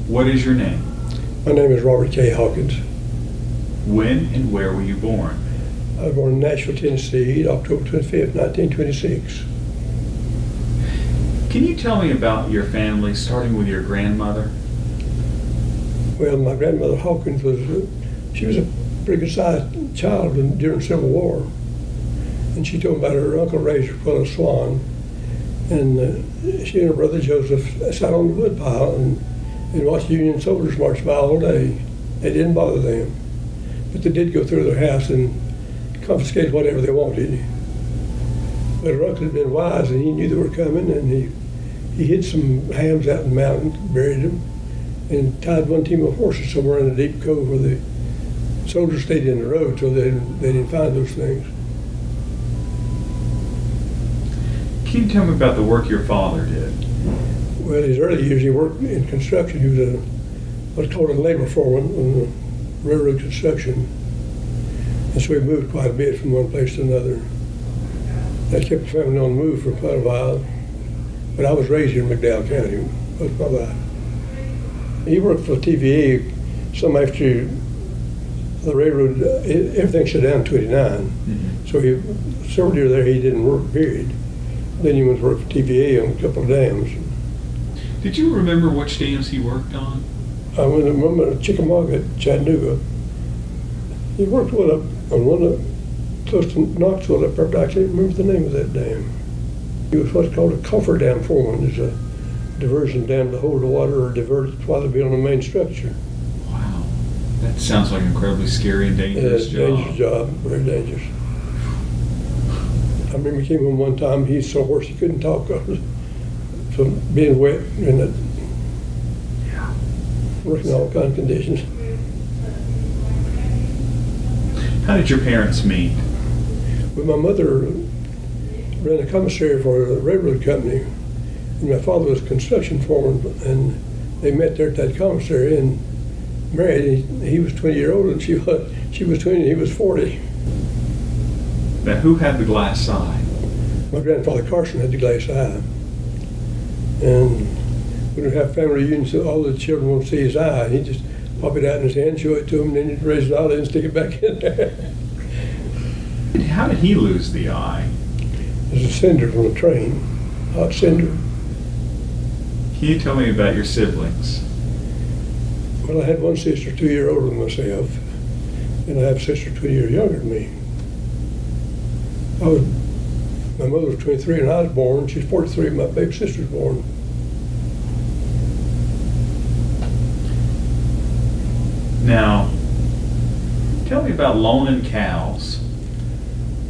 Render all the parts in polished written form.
What is your name? My name is Robert K. Hawkins. When and where were you born? I was born in Nashville, Tennessee, October 25th, 1926. Can you tell me about your family, starting with your grandmother? Well, my grandmother Hawkins she was a pretty good sized child during the Civil War. And she told me about her uncle raised her full of swan. And she and her brother Joseph sat on the woodpile and watched Union soldiers march by all day. They didn't bother them. But they did go through their house and confiscate whatever they wanted. But her uncle had been wise and he knew they were coming, and he hid some hams out in the mountain, buried them, and tied one team of horses somewhere in a deep cove where the soldiers stayed in the road so they didn't find those things. Can you tell me about the work your father did? Well, in his early years he worked in construction. He was what's called a labor foreman on the railroad construction. And so he moved quite a bit from one place to another. That kept the family on the move for quite a while. But I was raised here in McDowell County most of my life. He worked for TVA some after the railroad, everything shut down in 29. Mm-hmm. So several years there he didn't work, period. Then he went to work for TVA on a couple of dams. Did you remember which dams he worked on? I remember Chickamauga at Chattanooga. He worked on one close to Knoxville up there, but I can't remember the name of that dam. He was what's called a coffer dam foreman. It's a diversion dam to hold the water or divert it while they're building the main structure. Wow. That sounds like an incredibly scary and dangerous job. Dangerous job, very dangerous. I remember he came home one time, he was so hoarse he couldn't talk from being wet and working in all kinds of conditions. How did your parents meet? Well, my mother ran a commissary for a railroad company, and my father was a construction foreman, and they met there at that commissary and married. He was 20 years old and she was 20 and he was 40. Now, who had the glass eye? My grandfather Carson had the glass eye. And when we have family reunions, all the children won't see his eye. He'd just pop it out in his hand, show it to them, and then he'd raise his eyelid and stick it back in there. How did he lose the eye? There's a cinder from a train, hot cinder. Can you tell me about your siblings? Well, I had one sister 2 years older than myself, and I have a sister 2 years younger than me. My mother was 23 when I was born. She's 43 when my baby sister was born. Now, tell me about loaning cows.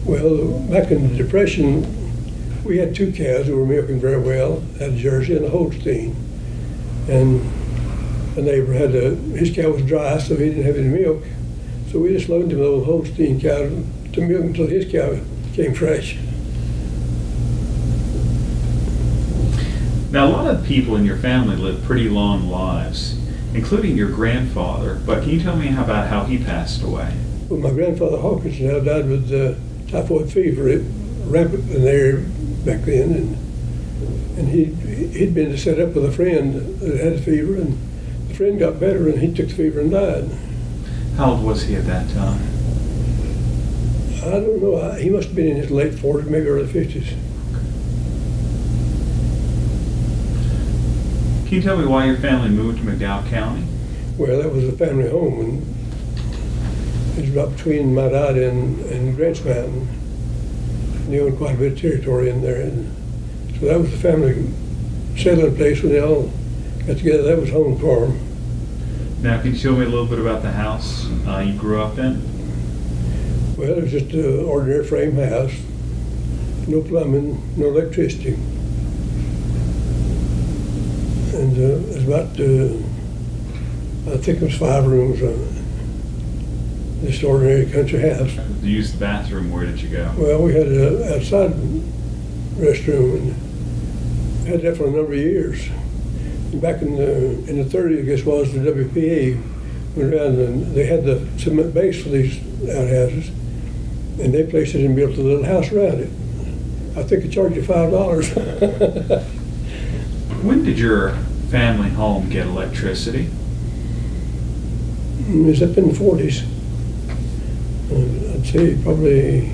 Well, back in the Depression, we had two cows that were milking very well, had a Jersey and a Holstein. And a neighbor his cow was dry, so he didn't have any milk. So we just loaned him the old Holstein cow to milk until his cow came fresh. Now, a lot of people in your family live pretty long lives, including your grandfather, but can you tell me about how he passed away? Well, my grandfather Hawkins now died with typhoid fever, rampant in the area back then, and he'd been to set up with a friend that had a fever, and the friend got better, and he took the fever and died. How old was he at that time? I don't know. He must have been in his late 40s, maybe early 50s. Can you tell me why your family moved to McDowell County? Well, that was a family home, and it was about between my dad and Grants Mountain. And they owned quite a bit of territory in there. And so that was the family settling place when they all got together. That was home for them. Now, can you tell me a little bit about the house you grew up in? Well, it was just an ordinary frame house. No plumbing, no electricity. And it was about, I think it was 5 rooms, this ordinary country house. You used the bathroom, where did you go? Well, we had an outside restroom and had that for a number of years. And back in the 30s, I guess was, the WPA went around and they had the cement base for these outhouses, and they placed it and built a little house around it. I think it charged you $5. When did your family home get electricity? It was up in the 40s. I'd say probably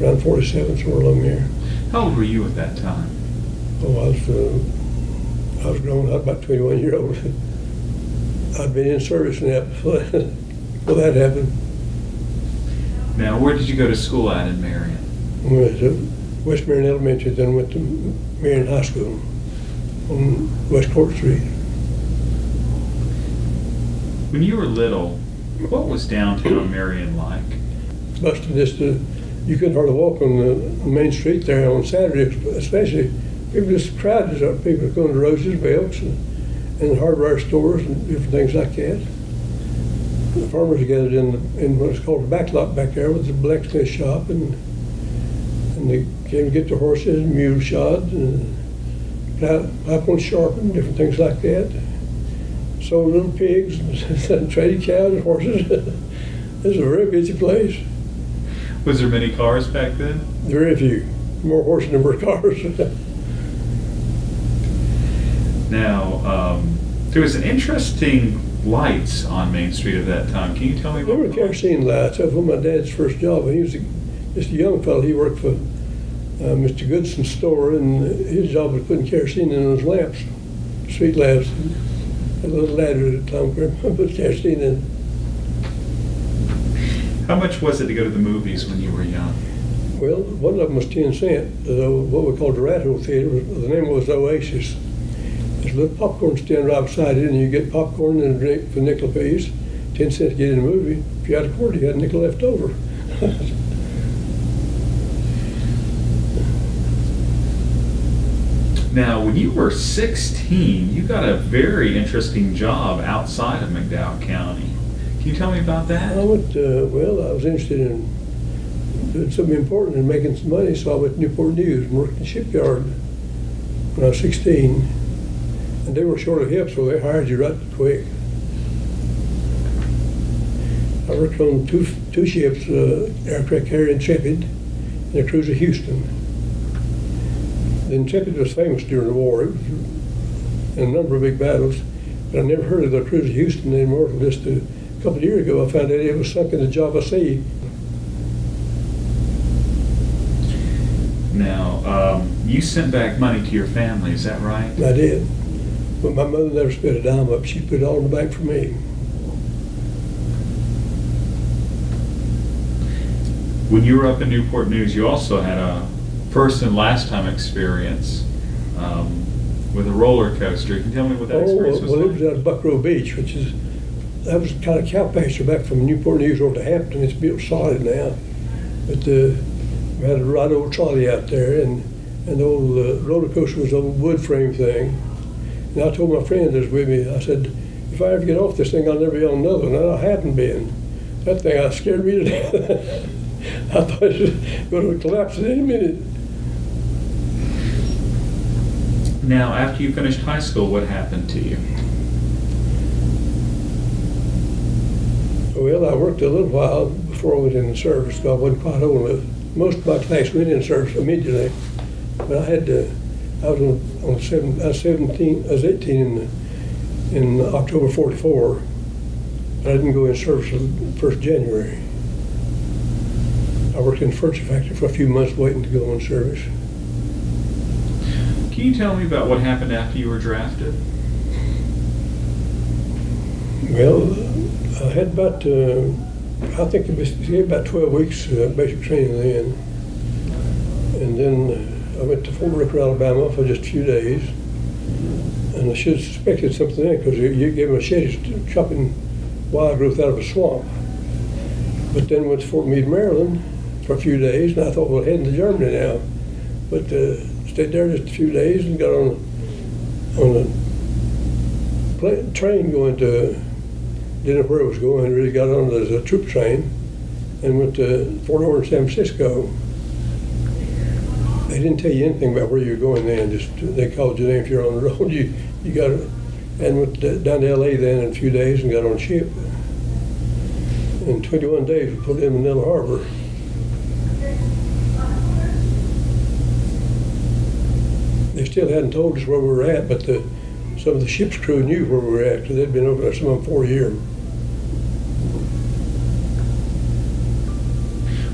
around 47, somewhere along there. How old were you at that time? Oh, I was grown up, about 21-year-old. I'd been in service in that before that happened. Now, where did you go to school at in Marion? I went to West Marion Elementary, then went to Marion High School on West Court Street. When you were little, what was downtown Marion like? Busted this, you couldn't hardly walk on the main street there on Saturday, especially. People just crowded up. People going to Rose's, Belk's, and hardware stores and different things like that. The farmers gathered in what's called the back lot back there with the blacksmith shop, and they came to get their horses and mules shod and pipe sharpened, different things like that. Sold little pigs and traded cows and horses. It was a very busy place. Was there many cars back then? Very few. More horses than there were cars. Now, there was an interesting lights on Main Street at that time. Can you tell me There what? were kerosene lights. That was my dad's first job. When he was just a young fellow, he worked for Mr. Goodson's store, and his job was putting kerosene in those lamps, street lamps. A little ladder at the time where I put kerosene in. How much was it to go to the movies when you were young? Well, one of them was 10 cents. What we called the Rat Hole Theater, the name was Oasis. There's a little popcorn stand right beside it, and you get popcorn and a drink for a nickel apiece. 10 cents to get in the movie. If you had a quarter, you had a nickel left over. Now, when you were 16, you got a very interesting job outside of McDowell County. Can you tell me about that? I went, I was interested in doing something important and making some money, so I went to Newport News and worked in the shipyard when I was 16. And they were short of help, so they hired you right quick. I worked on two ships, aircraft carrier Intrepid and a cruiser Houston. The Intrepid was famous during the war. It was in a number of big battles, but I never heard of the cruiser Houston anymore until just a couple of years ago. I found out it was sunk in the Java Sea. Now, you sent back money to your family, is that right? I did. But my mother never spent a dime up. She put it all in the bank for me. When you were up in Newport News, you also had a first and last time experience with a roller coaster. Can you tell me what that experience was well, like? it was at Buckrow Beach, that was kind of cow pasture back from Newport News over to Hampton. It's built solid now. But we had a right old trolley out there, and the old roller coaster was an old wood frame thing. And I told my friend that was with me, I said, if I ever get off this thing, I'll never be on another one. And I hadn't been. That thing scared me to death. I thought it was going to collapse at any minute. Now, after you finished high school, what happened to you? Well, I worked a little while before I went in the service, because I wasn't quite old enough. Most of my class went in service immediately, but I was 18 in October '44. I didn't go in service until 1st January. I worked in the furniture factory for a few months waiting to go in service. Can you tell me about what happened after you were drafted? Well, I had about, I think it was about 12 weeks basic training then. And then I went to Fort Ricker, Alabama for just a few days. And I should have suspected something then, because you gave them a machete chopping wild growth out of a swamp. But then went to Fort Meade, Maryland for a few days, and I thought, well, heading to Germany now. But stayed there just a few days and got on a train going to, didn't know where it was going, really got on as a troop train and went to Fort Ord, San Francisco. They didn't tell you anything about where you were going then, just they called your name if you're on the road. You got it, and went down to LA then in a few days and got on a ship. In 21 days we pulled in Manila Harbor. They still hadn't told us where we were at, but the some of the ship's crew knew where we were at, because they'd been over there some of them for a year.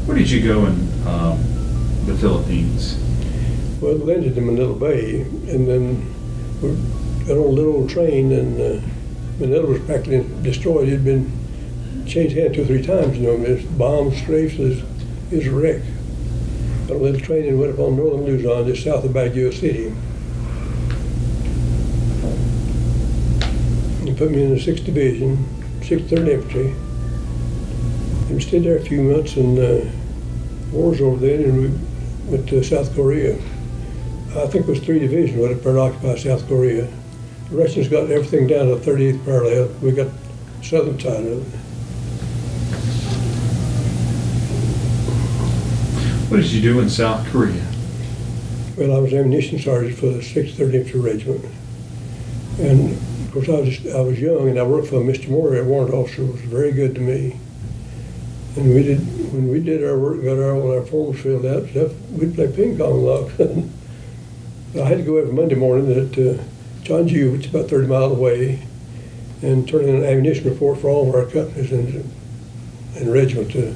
Where did you go in the Philippines? Well, we landed in Manila Bay, and then we got on a little old train, and Manila was practically destroyed. It had been changed hands 2 or 3 times, you know. There's bombs, strafes, it was a wreck. Got on a little train and went up on northern Luzon, just south of Baguio City. And put me in the 6th Division, 6th 3rd Infantry. And we stayed there a few months, and war was over then, and we went to South Korea. I think it was 3 divisions went up there to occupy South Korea. The Russians got everything down to the 38th parallel. We got the southern side of it. What did you do in South Korea? Well, I was ammunition sergeant for the 6th 3rd Infantry Regiment. And of course, I was young, and I worked for Mr. Moore, a warrant officer, who was very good to me. And when we did our work, got all our forms filled out, stuff, we'd play ping pong a lot. I had to go every Monday morning to Jeonju, which is about 30 miles away, and turn in an ammunition report for all of our companies and regiment to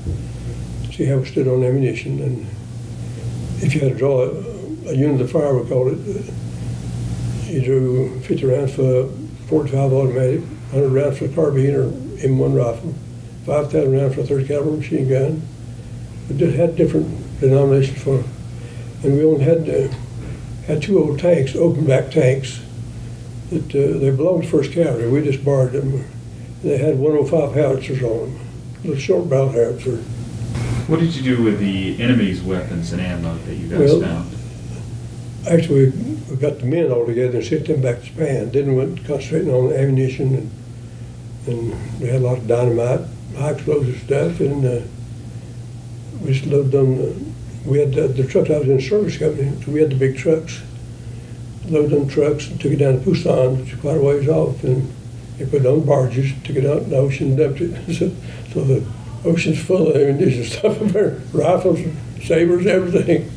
see how we stood on ammunition. And if you had to draw a unit of fire, we called it, you drew 50 rounds for a 45 automatic, 100 rounds for a carbine or M1 rifle, 5,000 rounds for a 30 caliber machine gun. We just had different denominations for, and we only had 2 old tanks, open back tanks, that they belonged to 1st Cavalry. We just borrowed them. They had 105 howitzers on them, little short barrel howitzer. What did you do with the enemy's weapons and ammo that you guys found? Actually, we got the men all together and sent them back to Japan. Then we went concentrating on ammunition, and we had a lot of dynamite, high explosive stuff, and we just loaded on. We had the trucks. I was in a service company, so we had the big trucks. Loaded on trucks and took it down to Busan, which is quite a ways off, and they put it on barges, took it out in the ocean, and dumped it. So the ocean's full of ammunition stuff in there, rifles, sabers, everything.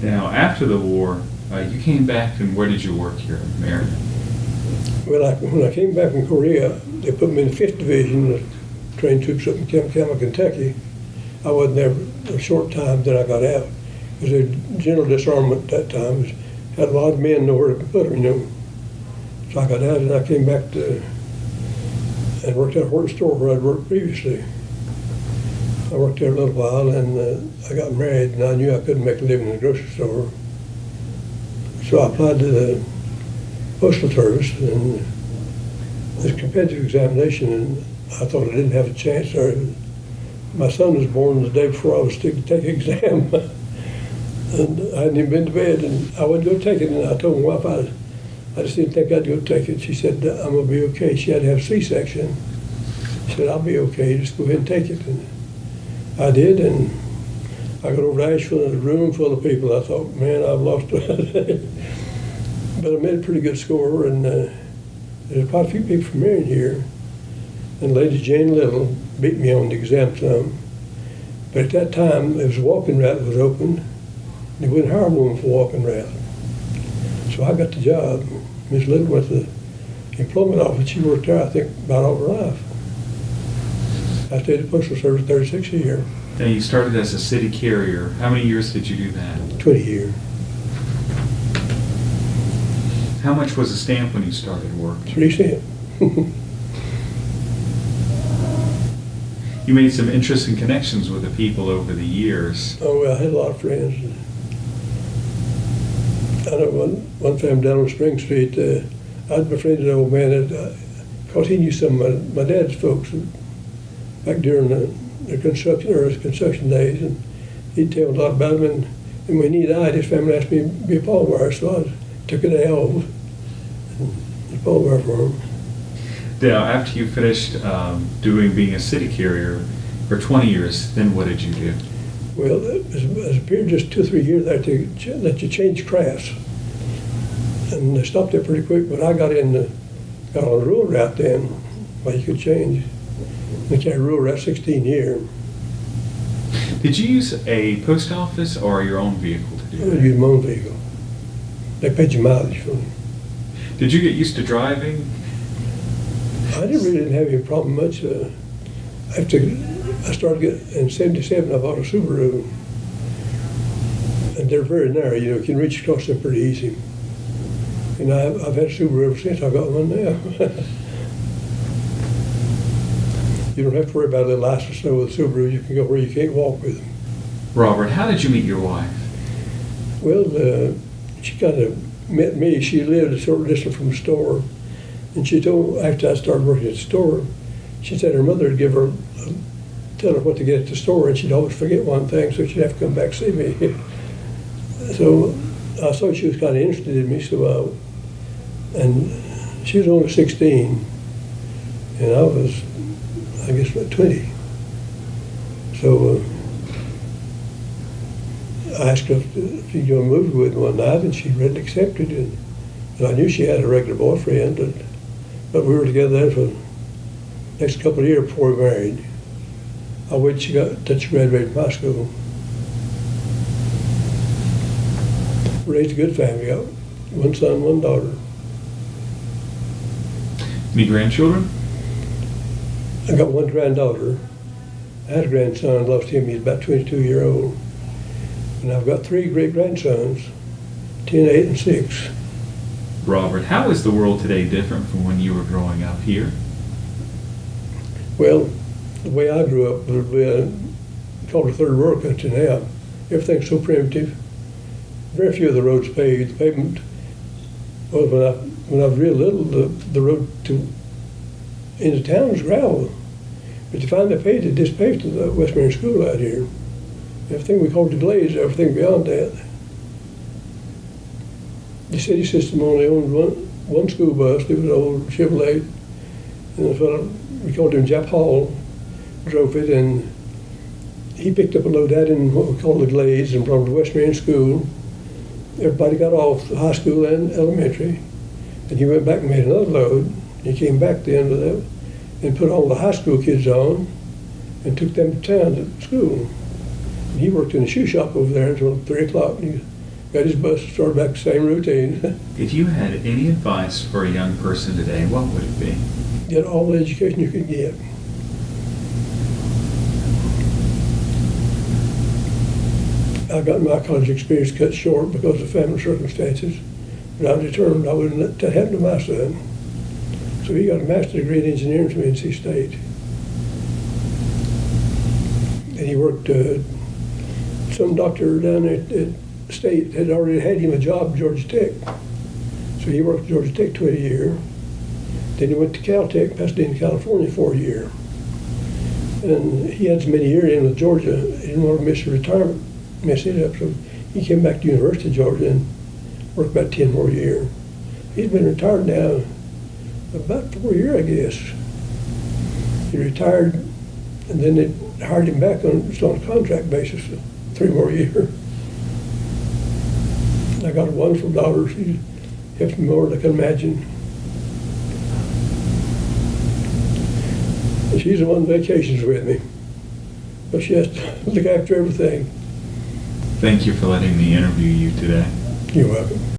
Now, after the war, you came back, and where did you work here in Marion? Well, when I came back from Korea, they put me in the 5th Division, the trained troops up in Kansas, Kentucky. I wasn't there a short time, then I got out. It was a general disarmament at that time. Had a lot of men nowhere to put them, you know. So I got out, and I came back and worked at a horse store where I'd worked previously. I worked there a little while, and I got married, and I knew I couldn't make a living in the grocery store. So I applied to the Postal Service, and this competitive examination, and I thought I didn't have a chance there. My son was born the day before I was to take an exam, and I hadn't even been to bed, and I wouldn't go take it, and I told my wife I just didn't think I'd go take it. She said, I'm going to be okay. She had to have a C-section. She said, I'll be okay, just go ahead and take it. And I did, and I got over to Asheville in a room full of people. I thought, man, I've lost it. But I made a pretty good score, and there's quite a few people from Marion here. And Lady Jane Little beat me on the exam some. But at that time, it was a walking route that was open. They wouldn't hire a woman for walking route. So I got the job. Miss Little went to the employment office. She worked there, I think, about all her life. I stayed at Postal Service 36 years. Now, you started as a city carrier. How many years did you do that? 20 years. How much was a stamp when you started work? 3 cents. You made some interesting connections with the people over the years. Oh, well, I had a lot of friends. I know one family down on Spring Street, I'd befriended an old man because he knew some of my dad's folks back during the construction days, and he'd tell a lot about them. And when he died, his family asked me to be a pallbearer, so I took a day off and was a pallbearer for him. Now, after you finished being a city carrier for 20 years, then what did you do? Well, it was a period just 2 or 3 years there to let you change crafts. And they stopped there pretty quick, but I got on a rural route then, where you could change. I carried rural route 16 years. Did you use a post office or your own vehicle to do I that? used my own vehicle. They paid you mileage for it. Did you get used to driving? I didn't have any problem much. After I started in '77, I bought a Subaru, and they're very narrow. You can reach across them pretty easy. And I've had a Subaru ever since. I got one now. You don't have to worry about a little ice or snow with a Subaru. You can go where you can't walk with them. Robert, how did you meet your wife? Well, she kind of met me. She lived a short distance from the store. And she told, after I started working at the store, she said her mother would give her, tell her what to get at the store, and she'd always forget one thing, so she'd have to come back see me. So I saw she was kind of interested in me, and she was only 16, and I was, I guess, about 20. So I asked her if she'd go to a movie with me one night, and she readily accepted it. And I knew she had a regular boyfriend, but we were together for the next couple of years before we married. I waited till she graduated from high school. Raised a good family, got one son, one daughter. Any grandchildren? I got one granddaughter. I had a grandson, lost him, he's about 22-year-old. And I've got 3 great-grandsons, 10, 8, and 6. Robert, how is the world today different from when you were growing up here? Well, the way I grew up was called a third world country now. Everything's so primitive. Very few of the roads paved. The pavement, well, when I was real little, the road into town was gravel. But you find they paved it, just paved to the West Marion School out here. Everything we called the glaze, everything beyond that. The city system only owned one school bus. It was an old Chevrolet, and the fellow, we called him Jap Hall, drove it, and he picked up a load out in what we call the Glades and brought it to West Marion School. Everybody got off, high school and elementary, and he went back and made another load. He came back at the end of that and put all the high school kids on and took them to town to school. And he worked in a shoe shop over there until 3 o'clock. And he got his bus, started back the same routine. If you had any advice for a young person today, what would it be? Get all the education you can get. I got my college experience cut short because of family circumstances, but I was determined I wouldn't let that happen to my son. So he got a master's degree in engineering from NC State. And he worked, some doctor down at State had already had him a job at Georgia Tech. So he worked at Georgia Tech 20 years. Then he went to Caltech, Pasadena, California for a year. And he had so many years in with Georgia, he didn't want to miss his retirement, mess it up. So he came back to University of Georgia and worked about 10 more years. He's been retired now about 4 years, I guess. He retired, and then they hired him back on a contract basis for 3 more years. I got a wonderful daughter. She helps me more than I can imagine. She's the one on vacations with me, but she has to look after everything. Thank you for letting me interview you today. You're welcome.